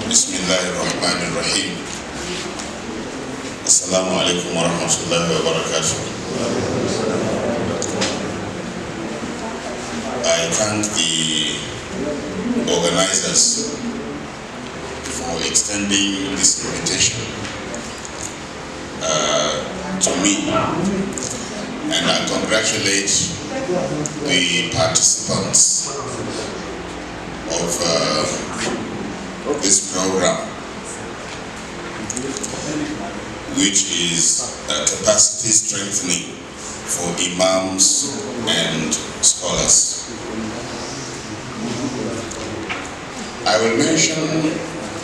Bismillahirrahmanirrahim. Assalamu alaikum wa rahmatullahi wa barakatuh. I thank the organizers for extending this invitation to me, and I congratulate the participants of this program, which is capacity strengthening for imams and scholars. I will mention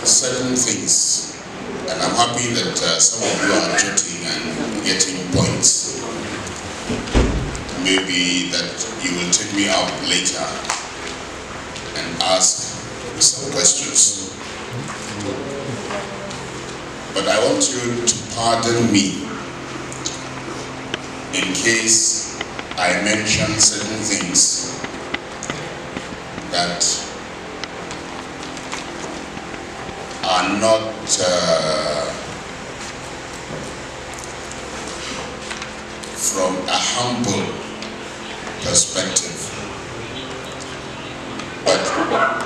certain things, and I'm happy that some of you are jotting and getting points. Maybe that you will take me up later and ask some questions. But I want you to pardon me in case I mention certain things that are not from a humble perspective. But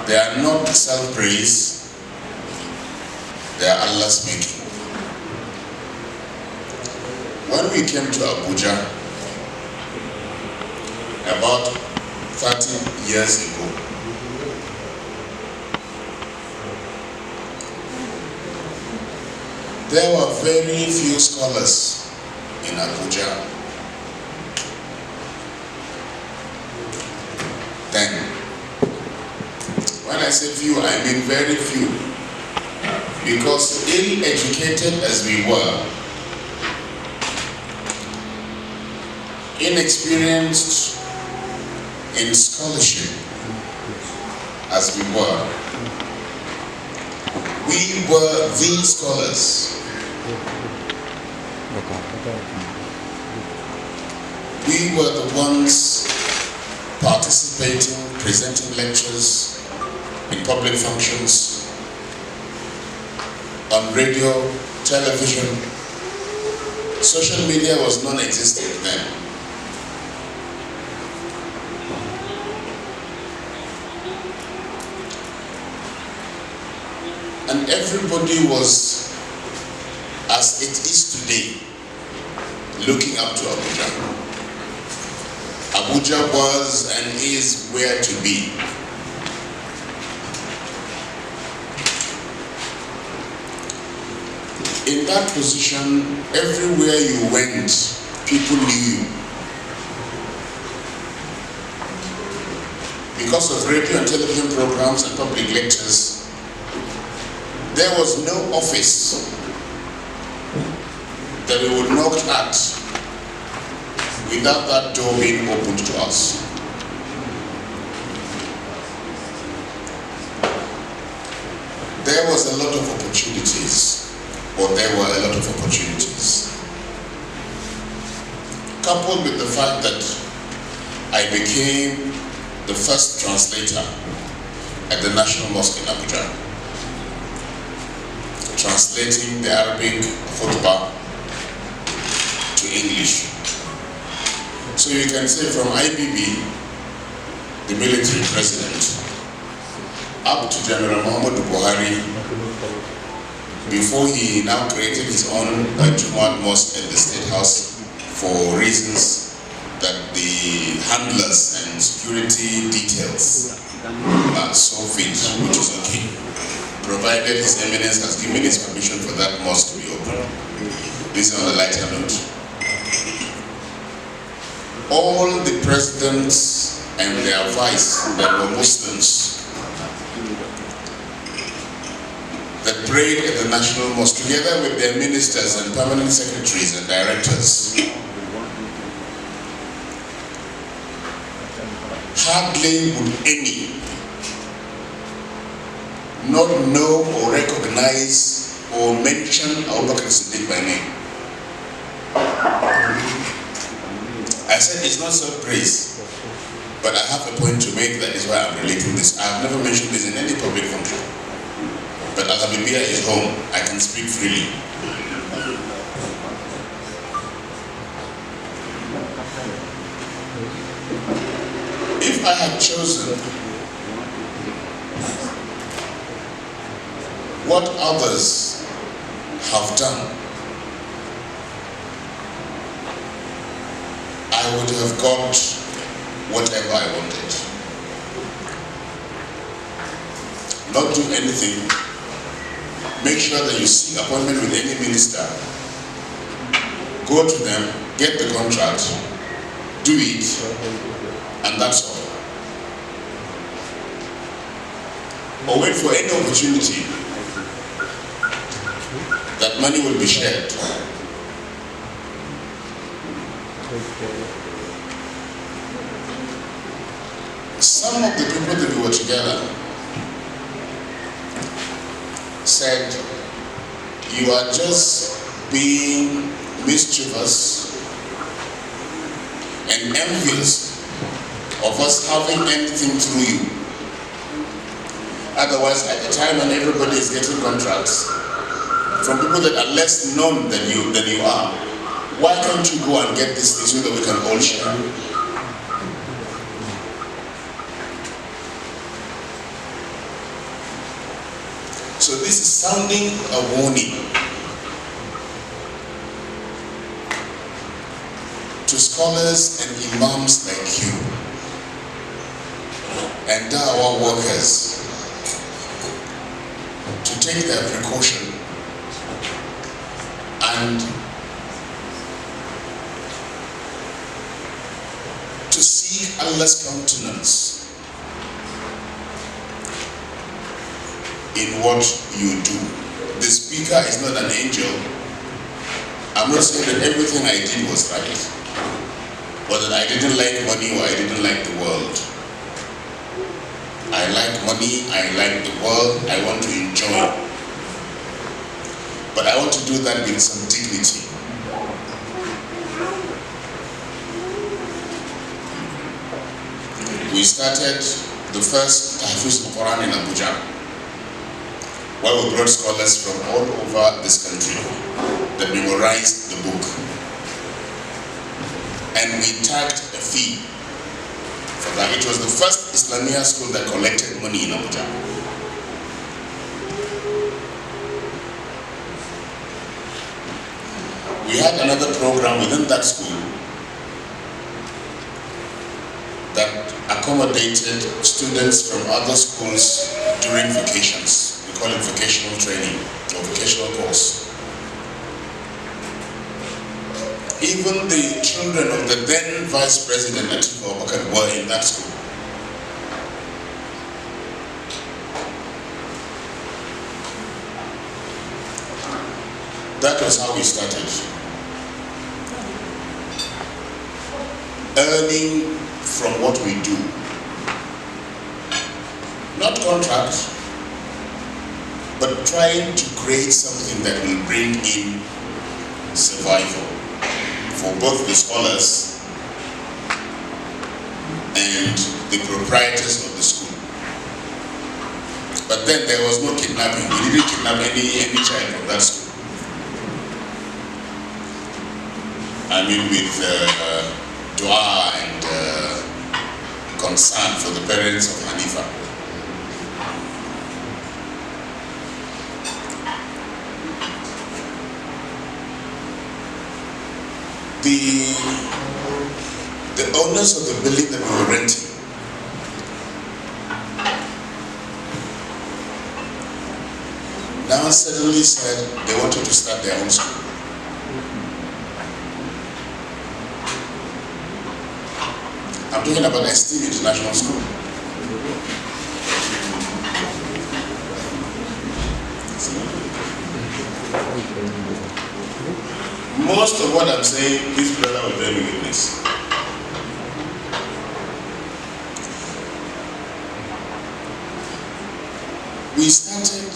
they are not self-praise, they are Allah's making. When we came to Abuja about 30 years ago, there were very few scholars in Abuja then. When I say few, I mean very few, because ill-educated as we were, inexperienced in scholarship as we were the scholars. We were the ones participating, presenting lectures in public functions, on radio, television. Social media was non-existent then. And everybody was, as it is today, looking up to Abuja. Abuja was and is where to be. In that position, everywhere you went, people knew you. Because of radio and television programs and public lectures, there was no office that we would knock at without that door being opened to us. There was a lot of opportunities, or there were a lot of opportunities. Coupled with the fact that I became the first translator at the National Mosque in Abuja, translating the Arabic khutbah to English. So you can say from IBB, the military president, up to General Muhammad Buhari, before he now created his own Jumaat mosque at the State House for reasons that the handlers and security details saw fit, which is okay, provided His Eminence has given his permission for that mosque to be open. This is on a lighter note. All the presidents and their vice that were Muslims that prayed at the National Mosque, together with their ministers and permanent secretaries and directors, hardly would any not know or recognize or mention Abubakar Siddeeq by name. I said it's not self-praise, but I have a point to make. That is why I'm relating this. I have never mentioned this in any public function, but Al-Habibiyyah is home. I can speak freely. If I had chosen what others have done, I would have got whatever I wanted. Not do anything. Make sure that you seek appointment with any minister. Go to them, get the contract, do it, and that's all. Or wait for any opportunity that money will be shared. Some of the people that we were together said, you are just being mischievous and envious of us having anything through you. Otherwise, at the time when everybody is getting contracts from people that are less known than you are, why can't you go and get this thing so that we can all share? So this is sounding a warning to scholars and imams like you and our workers to take their precaution and to seek Allah's countenance in what you do. The speaker is not an angel. I'm not saying that everything I did was right, or that I didn't like money or I didn't like the world. I like money, I like the world, I want to enjoy. But I want to do that with some dignity. We started the first Tahfiz al-Quran in Abuja, where we brought scholars from all over this country that memorized the book. And we tagged a fee for that. It was the first Islamia school that collected money in Abuja. We had another program within that school that accommodated students from other schools during vacations. We call it vocational training or vocational course. Even the children of the then Vice President Abubakar Siddeeq were in that school. That was how we started. Earning from what we do. Not contracts, but trying to create something that will bring in survival for both the scholars and the proprietors of the school. But then there was no kidnapping. We didn't kidnap any child from that school. I mean, with dua and concern for the parents of Hanifa. The owners of the building that we were renting now suddenly said they wanted to start their own school. I'm talking about Esteem International School. Most of what I'm saying, this brother will bear me witness. We started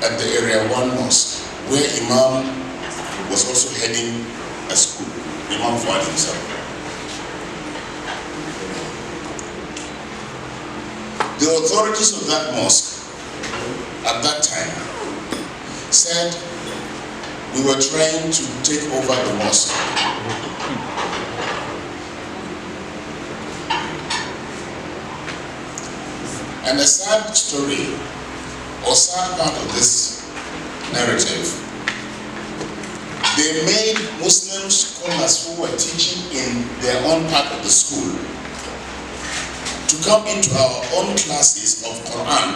at the Area 1 Mosque, where Imam was also heading a school, Imam Fuad himself. The authorities of that mosque at that time said we were trying to take over the mosque. And a sad story, or sad part of this narrative, they made Muslim scholars who were teaching in their own part of the school to come into our own classes of Quran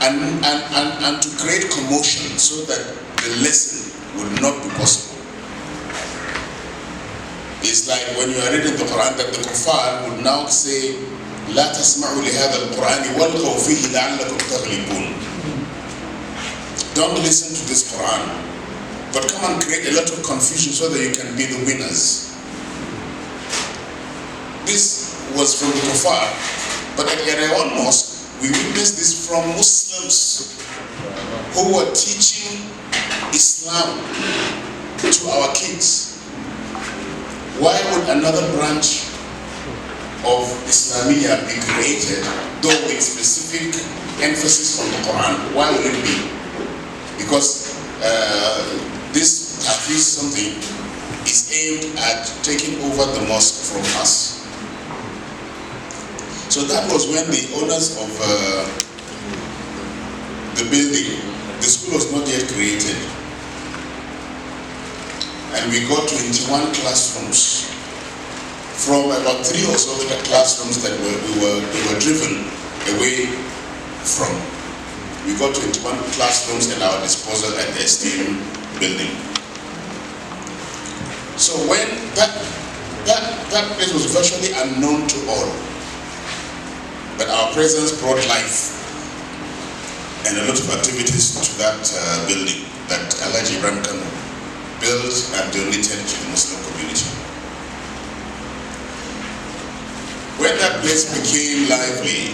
and to create commotion so that the lesson would not be possible. It's like when you are reading the Quran that the kuffar would now say, لا تسمعوا لهذا القرآن والغوا فيه لعلكم تغلبون. Don't listen to this Quran, but come and create a lot of confusion so that you can be the winners. This was from the kuffar, but at our own mosque, we witnessed this from Muslims who were teaching Islam to our kids. Why would another branch of Islamiyah be created, though with specific emphasis on the Quran? Why would it be? Because this Hafiz something is aimed at taking over the mosque from us. So that was when the owners of the building, the school was not yet created, and we got 21 classrooms. From about 3 or so classrooms that we were driven away from, we got 21 classrooms at our disposal at the STM building. So when that place was virtually unknown to all, but our presence brought life and a lot of activities to that building that Al-Haji Ibrahim Kanu built and donated to the Muslim community. When that place became lively,